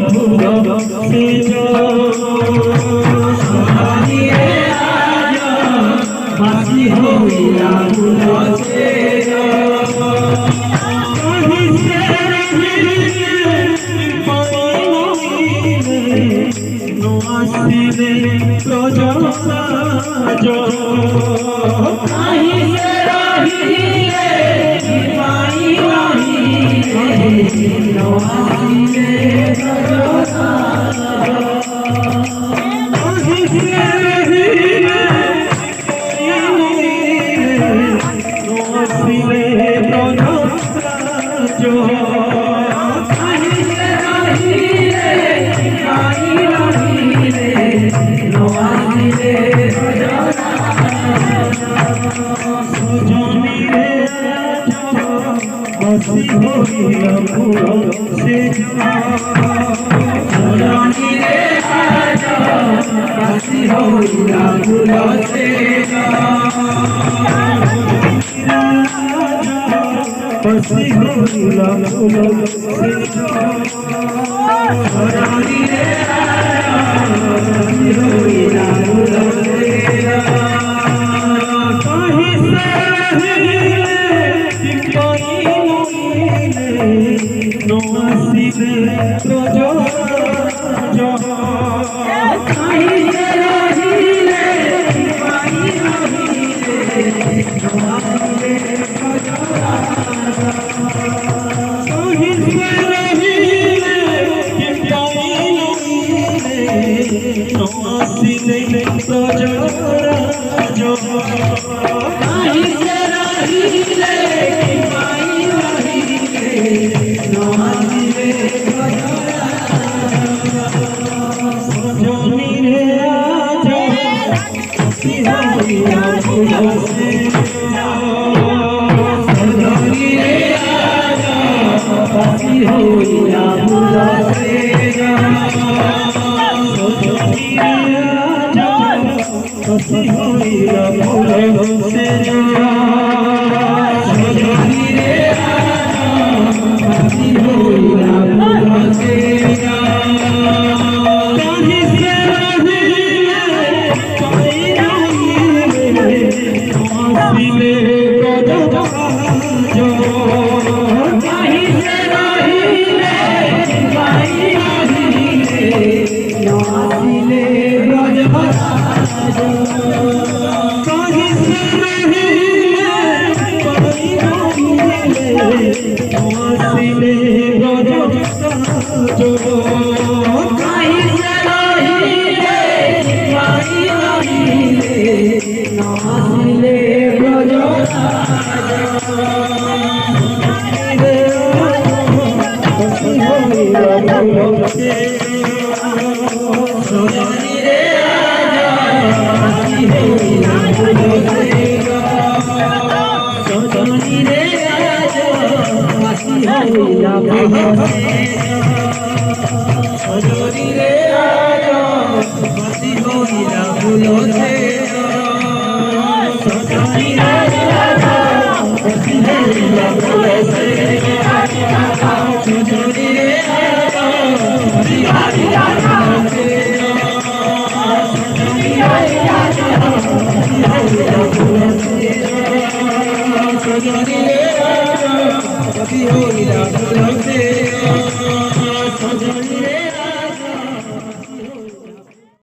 ভুল সেজ সজনীরে আজ বাসি হইয়া ভুল সেজ আসিলে প্রজরাজ নাহি সে রহিলে মাই রহিলে আসিলে প্রজরাজ নাহি সে রহিলে আসিলে প্রজরাজ সজনীরে বাসি হইয়া ভুল সেজ সজনীরে আজ বাসি হইয়া ভুল সেজ বাসি হইয়া ভুল সেজ সজনীরে আজ বাসি হইয়া ভুল সেজ আসিলে প্রজরাজ নাহি সে রহিলে মাই রহিলে আসিলে প্রজরাজ নাহি সে রহিলে মাই রহিলে আসিলে প্রজরাজ নাহি সে রহিলে মাই রহিলে সজনীরে আজ বাসি হইয়া ভুল সেজ সজনীরে আজ বাসি হইয়া ভুল সেজ সজনীরে আজ বাসি হইয়া ভুল সেজ সজনীরে আজ বাসি হইয়া ভুল সেজ নাহি সে রহিলে মাই রহিলে আসিলে প্রজরাজ নাহি সে রহিলে মাই রহিলে আসিলে প্রজরাজ নাহি সে রহিলে মাই রহিলে আসিলে প্রজরাজ নাহি সে রহিলে মাই রহিলে আসিলে প্রজরাজ বাসি হইয়া ভুল সেজ সজনীরে আজ বাসি হইয়া ভুল সেজ সজনীরে আজ বাসি হইয়া ভুল সেজ